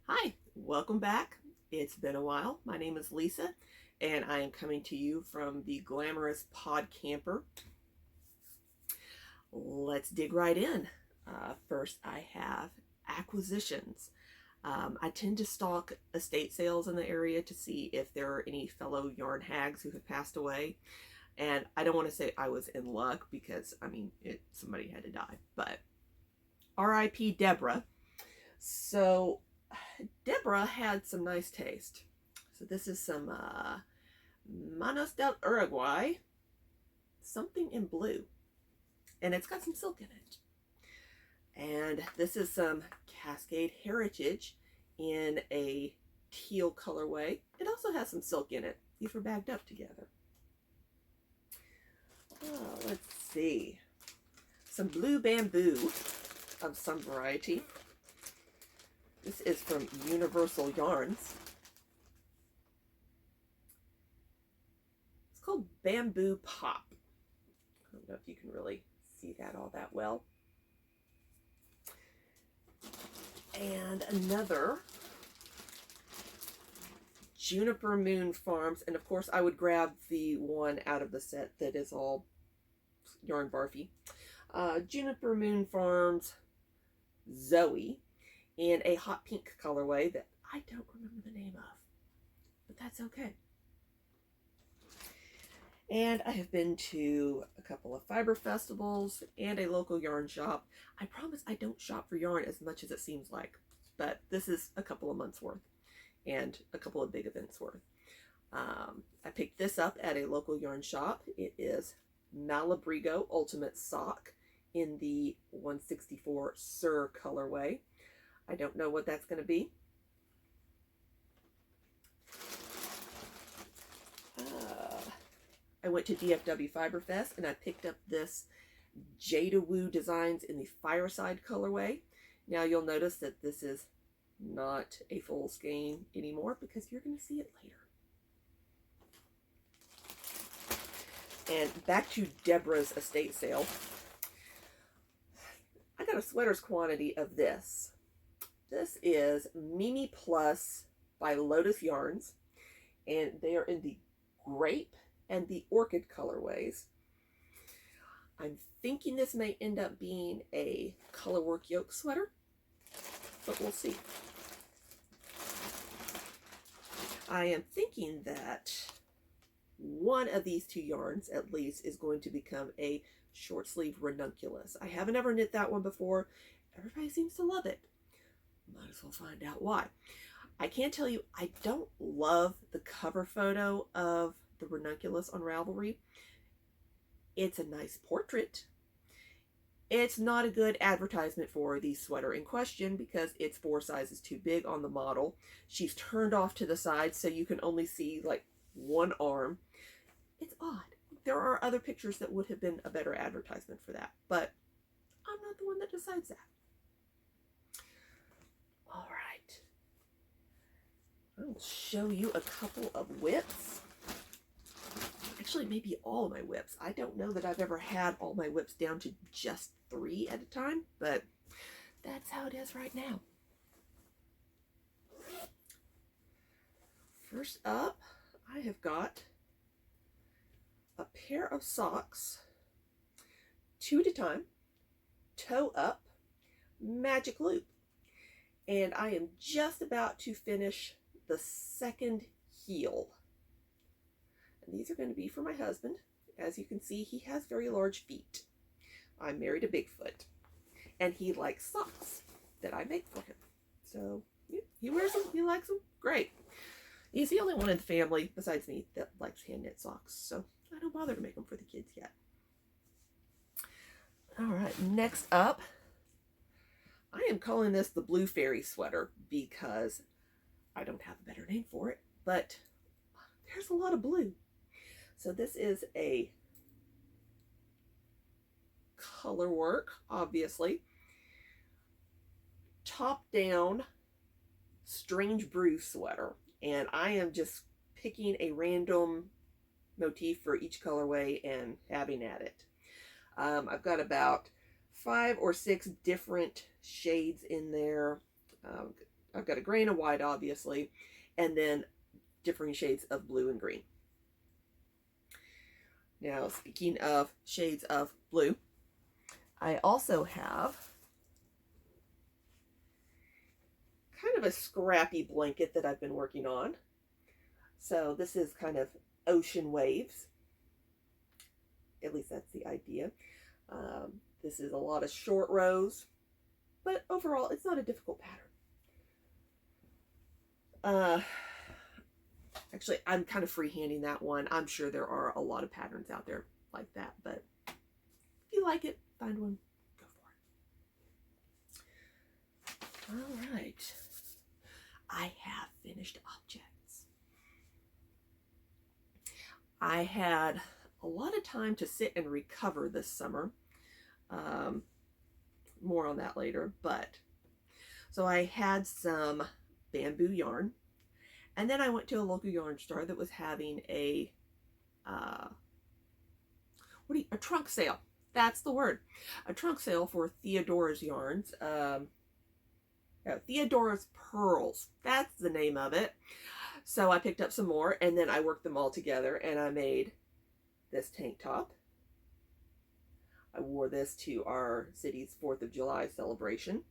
Hi, welcome back. It's been a while. My name is Lisa, and I am coming to you from the glamorous Pod Camper. Let's dig right in. First, I have acquisitions. I tend to stalk estate sales in the area to see if there are any fellow yarn hags who have passed away. And I don't want to say I was in luck because, somebody had to die. But R.I.P. Deborah. So Deborah had some nice taste. So this is some Manos del Uruguay, something in blue, and it's got some silk in it. And this is some Cascade Heritage in a teal colorway. It also has some silk in it. These were bagged up together. Let's see. Some blue bamboo of some variety. This is from Universal Yarns. It's called Bamboo Pop. I don't know if you can really see that all that well. And another Juniper Moon Farms. And of course I would grab the one out of the set that is all yarn barfy. Juniper Moon Farms Zooey in a hot pink colorway that I don't remember the name of, but that's okay. And I have been to a couple of fiber festivals and a local yarn shop. I promise I don't shop for yarn as much as it seems like, but this is a couple of months worth and a couple of big events worth. I picked this up at a local yarn shop. It is Malabrigo Ultimate Sock in the 164 Sur colorway. I don't know what that's going to be. I went to DFW Fiber Fest and I picked up this Jadawoo Designs in the Fireside colorway. Now you'll notice that this is not a full skein anymore because you're going to see it later. And back to Deborah's estate sale. I got a sweater's quantity of this. This is Mimi Plus by Lotus Yarns, and they are in the Grape and the Orchid colorways. I'm thinking this may end up being a colorwork yoke sweater, but we'll see. I am thinking that one of these two yarns, at least, is going to become a short sleeve ranunculus. I haven't ever knit that one before. Everybody seems to love it. Might as well find out why. I can't tell you, I don't love the cover photo of the ranunculus on Ravelry. It's a nice portrait. It's not a good advertisement for the sweater in question because it's 4 sizes too big on the model. She's turned off to the side so you can only see like one arm. It's odd. There are other pictures that would have been a better advertisement for that, but I'm not the one that decides that. All right, I'll show you a couple of whips. Actually, maybe all of my whips. I don't know that I've ever had all my whips down to just 3 at a time, but that's how it is right now. First up, I have got a pair of socks, 2 at a time, toe up, magic loop. And I am just about to finish the second heel. And these are going to be for my husband. As you can see, he has very large feet. I'm married to Bigfoot. And he likes socks that I make for him. So yeah, he wears them, he likes them, great. He's the only one in the family, besides me, that likes hand knit socks. So I don't bother to make them for the kids yet. All right, next up, I am calling this the Blue Fairy sweater because I don't have a better name for it, but there's a lot of blue. So this is a color work, obviously, top down strange brew sweater, and I am just picking a random motif for each colorway and having at it. I've got about 5 or 6 different shades in there. I've got a grain of white, obviously, and then differing shades of blue and green. Now, speaking of shades of blue, I also have kind of a scrappy blanket that I've been working on. So this is kind of ocean waves. At least that's the idea. This is a lot of short rows, but overall it's not a difficult pattern. Actually, I'm kind of freehanding that one. I'm sure there are a lot of patterns out there like that, but if you like it, find one, go for it. All right. I have finished objects. I had a lot of time to sit and recover this summer. More on that later, but so I had some bamboo yarn, and then I went to a local yarn store that was having a trunk sale. That's the word. A trunk sale for Theodora's yarns. Theodora's Pearls. That's the name of it. So I picked up some more, and then I worked them all together, and I made this tank top. I wore this to our city's 4th of July celebration,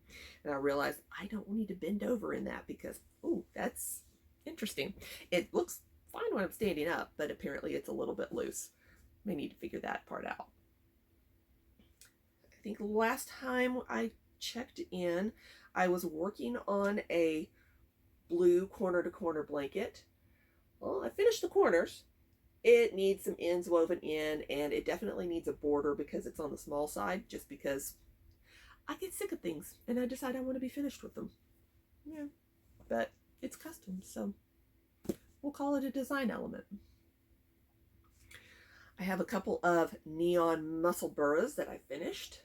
and I realized I don't need to bend over in that because, ooh, that's interesting. It looks fine when I'm standing up, but apparently it's a little bit loose. May need to figure that part out. I think last time I checked in, I was working on a blue corner-to-corner blanket. Well, I finished the corners. It needs some ends woven in, and it definitely needs a border because it's on the small side, just because I get sick of things and I decide I want to be finished with them. Yeah, but it's custom, so we'll call it a design element. I have a couple of neon Musselburghs that I finished.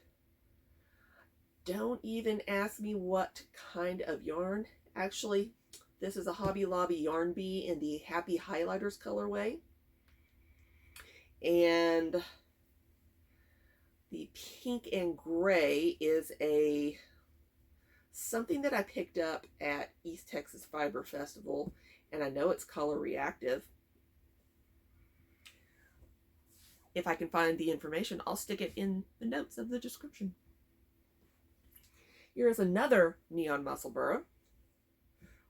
Don't even ask me what kind of yarn. Actually, this is a Hobby Lobby Yarn Bee in the Happy Highlighters colorway. And the pink and gray is something that I picked up at East Texas Fiber Festival, and I know it's color reactive. If I can find the information, I'll stick it in the notes of the description. Here is another neon Musselburgh,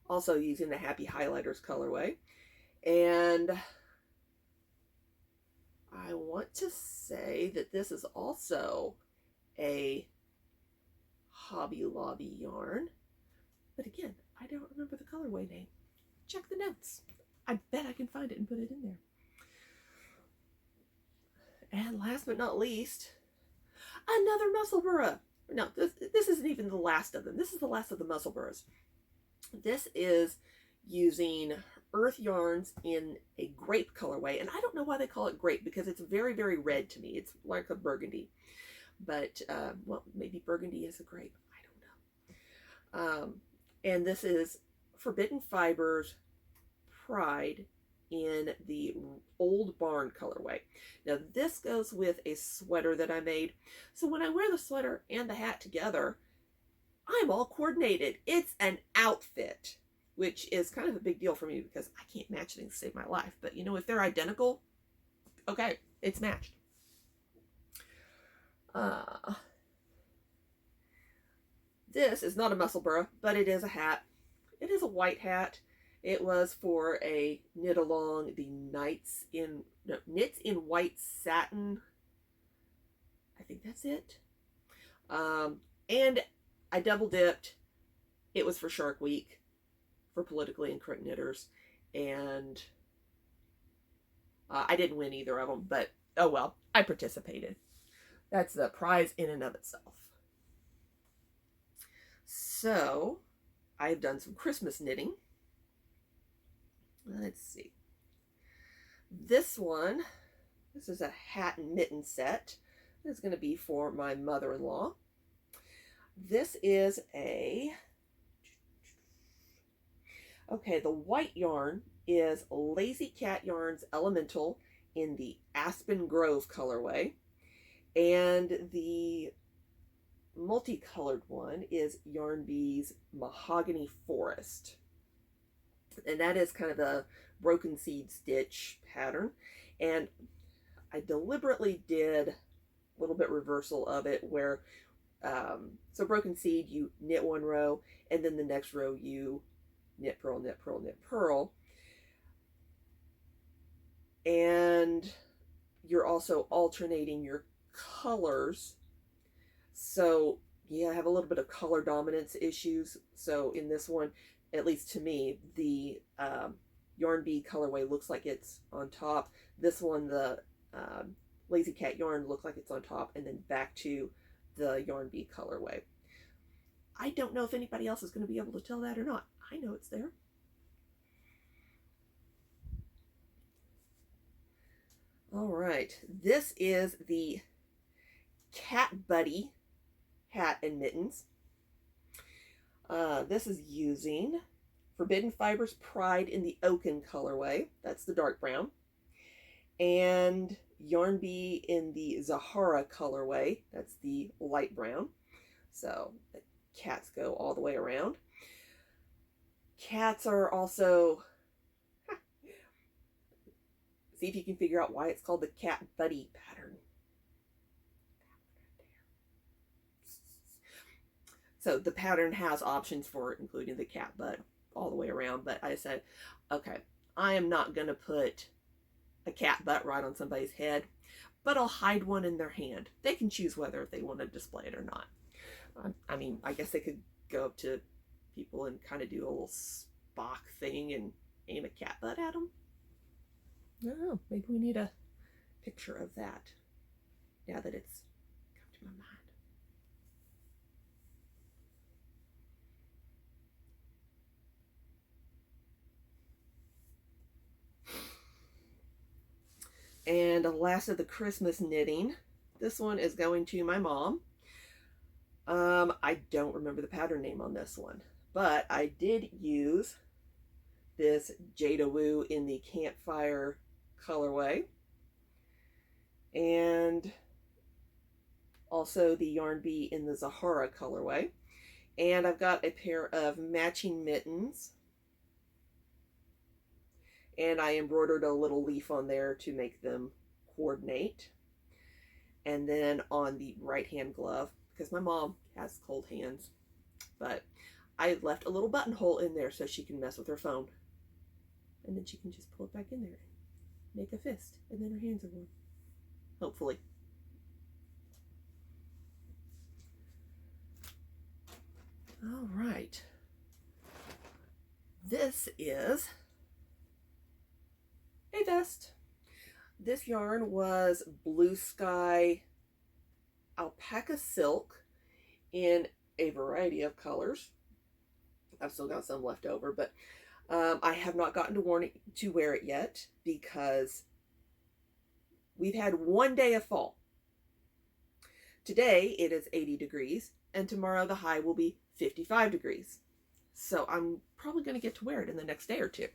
also using the Happy Highlighters colorway, and I want to say that this is also a Hobby Lobby yarn, but again, I don't remember the colorway name. Check the notes. I bet I can find it and put it in there. And last but not least, another Musselburgh. No, this isn't even the last of them. This is the last of the Musselburghs. This is using earth yarns in a grape colorway, and I don't know why they call it grape because it's very, very red to me. It's like a burgundy, but well, maybe burgundy is a grape. I don't know. And this is Forbidden Fibers Pride in the Old Barn colorway. Now this goes with a sweater that I made, so when I wear the sweater and the hat together, I'm all coordinated. It's an outfit, which is kind of a big deal for me because I can't match things to save my life. But you know, if they're identical, okay, it's matched. This is not a Musselburgh, but it is a hat. It is a white hat. It was for a knit along the Knits in White Satin. I think that's it. And I double dipped. It was for Shark Week, for politically incorrect knitters, and I didn't win either of them, but oh well, I participated. That's the prize in and of itself. So I've done some Christmas knitting. Let's see. This is a hat and mitten set. This is going to be for my mother-in-law. This is okay, the white yarn is Lazy Cat Yarns Elemental in the Aspen Grove colorway. And the multicolored one is Yarn Bee's Mahogany Forest. And that is kind of a broken seed stitch pattern. And I deliberately did a little bit reversal of it where, so broken seed, you knit one row, and then the next row you knit, purl, knit, purl, knit, purl. And you're also alternating your colors. So you have a little bit of color dominance issues. So in this one, at least to me, the Yarn Bee colorway looks like it's on top. This one, the Lazy Cat yarn, looks like it's on top, and then back to the Yarn Bee colorway. I don't know if anybody else is going to be able to tell that or not. I know it's there. All right, this is the Cat Butty hat and mittens. This is using Forbidden Fibers Pride in the Oaken colorway. That's the dark brown. And Yarn Bee in the Zahara colorway. That's the light brown. So the cats go all the way around. Cats are also... See if you can figure out why it's called the Cat Butty pattern. So the pattern has options for including the cat butt all the way around, but I said, okay, I am not going to put a cat butt right on somebody's head, but I'll hide one in their hand. They can choose whether they want to display it or not. I mean, I guess they could go up to people and kind of do a little Spock thing and aim a cat butt at them. I don't know, maybe we need a picture of that now that it's come to my mind. And last of the Christmas knitting, this one is going to my mom. I don't remember the pattern name on this one, but I did use this Jadawoo in the Campfire colorway, and also the Yarn Bee in the Zahara colorway. And I've got a pair of matching mittens, and I embroidered a little leaf on there to make them coordinate. And then on the right hand glove, because my mom has cold hands, but I left a little buttonhole in there so she can mess with her phone, and then she can just pull it back in there, make a fist, and then her hands are warm, hopefully. All right, this is a vest. This yarn was Blue Sky Alpaca silk in a variety of colors. I've still got some left over, but I have not gotten to wear it yet because we've had one day of fall. Today it is 80 degrees, and tomorrow the high will be 55 degrees. So I'm probably going to get to wear it in the next day or two.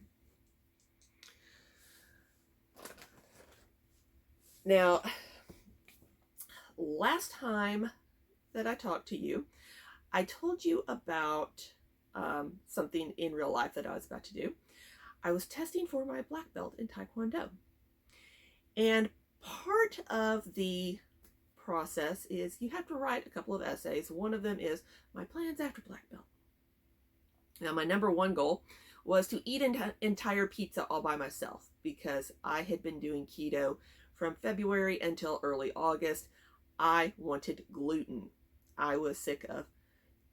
Now, last time that I talked to you, I told you about something in real life that I was about to do. I was testing for my black belt in Taekwondo. And part of the process is you have to write a couple of essays. One of them is my plans after black belt. Now, my number one goal was to eat an entire pizza all by myself because I had been doing keto from February until early August. I wanted gluten. I was sick of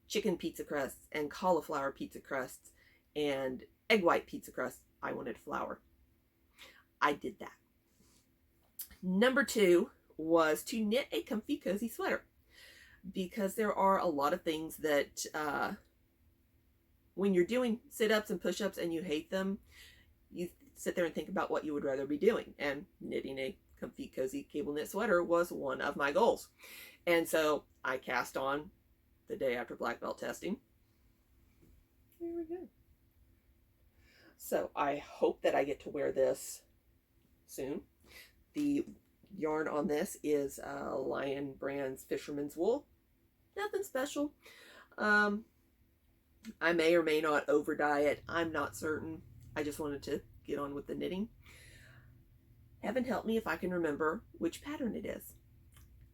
chicken pizza crusts and cauliflower pizza crusts and egg white pizza crusts. I wanted flour. I did that. Number two was to knit a comfy, cozy sweater because there are a lot of things that when you're doing sit-ups and push-ups and you hate them, you sit there and think about what you would rather be doing, and knitting a comfy, cozy cable knit sweater was one of my goals. And so I cast on the day after black belt testing. There we go. So I hope that I get to wear this soon. The yarn on this is Lion Brand's Fisherman's Wool. Nothing special. I may or may not over dye it. I'm not certain. I just wanted to get on with the knitting. Heaven help me if I can remember which pattern it is.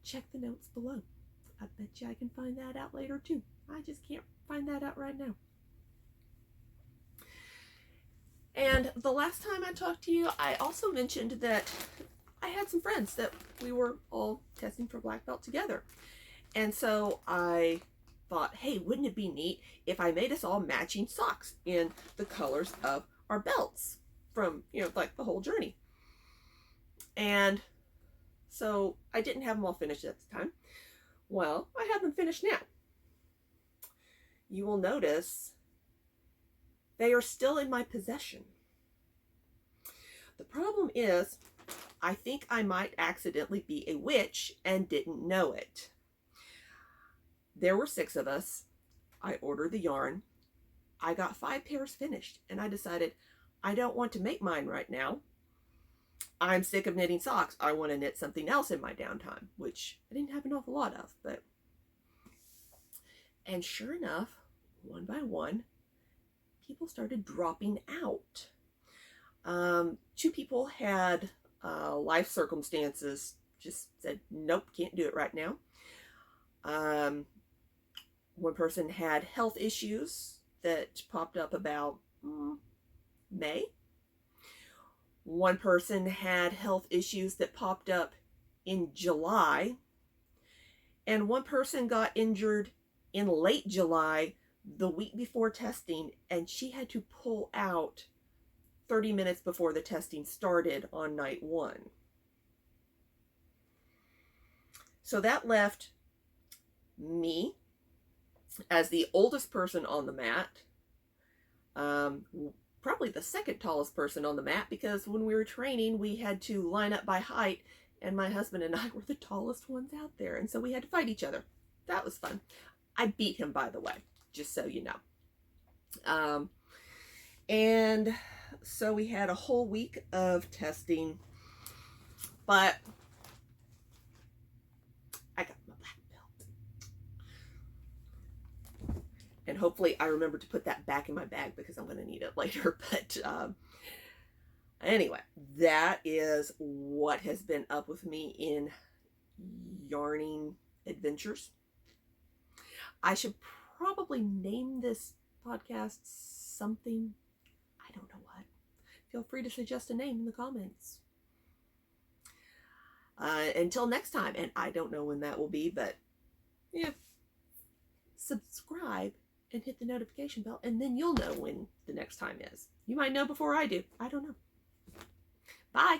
Check the notes below. I bet you I can find that out later too. I just can't find that out right now. And the last time I talked to you, I also mentioned that I had some friends that we were all testing for black belt together. And so I thought, hey, wouldn't it be neat if I made us all matching socks in the colors of our belts from, you know, like the whole journey. And so I didn't have them all finished at the time. Well, I have them finished now. You will notice they are still in my possession. The problem is, I think I might accidentally be a witch and didn't know it. There were 6 of us. I ordered the yarn. I got 5 pairs finished, and I decided I don't want to make mine right now. I'm sick of knitting socks. I want to knit something else in my downtime, which I didn't have an awful lot of, but... And sure enough, one by one, people started dropping out. 2 people had life circumstances, just said, nope, can't do it right now. One person had health issues that popped up about May. One person had health issues that popped up in July. And one person got injured in late July, the week before testing, and she had to pull out 30 minutes before the testing started on night 1. So that left me as the oldest person on the mat, probably the second tallest person on the mat, because when we were training, we had to line up by height, and my husband and I were the tallest ones out there, and so we had to fight each other. That was fun. I beat him, by the way, just so you know. And so we had a whole week of testing, but I got my black belt. And hopefully I remember to put that back in my bag because I'm going to need it later. But anyway, that is what has been up with me in yarning adventures. I should probably name this podcast something. I don't know what. Feel free to suggest a name in the comments. Until next time, and I don't know when that will be, but yeah, subscribe and hit the notification bell, and then you'll know when the next time is. You might know before I do. I don't know. Bye.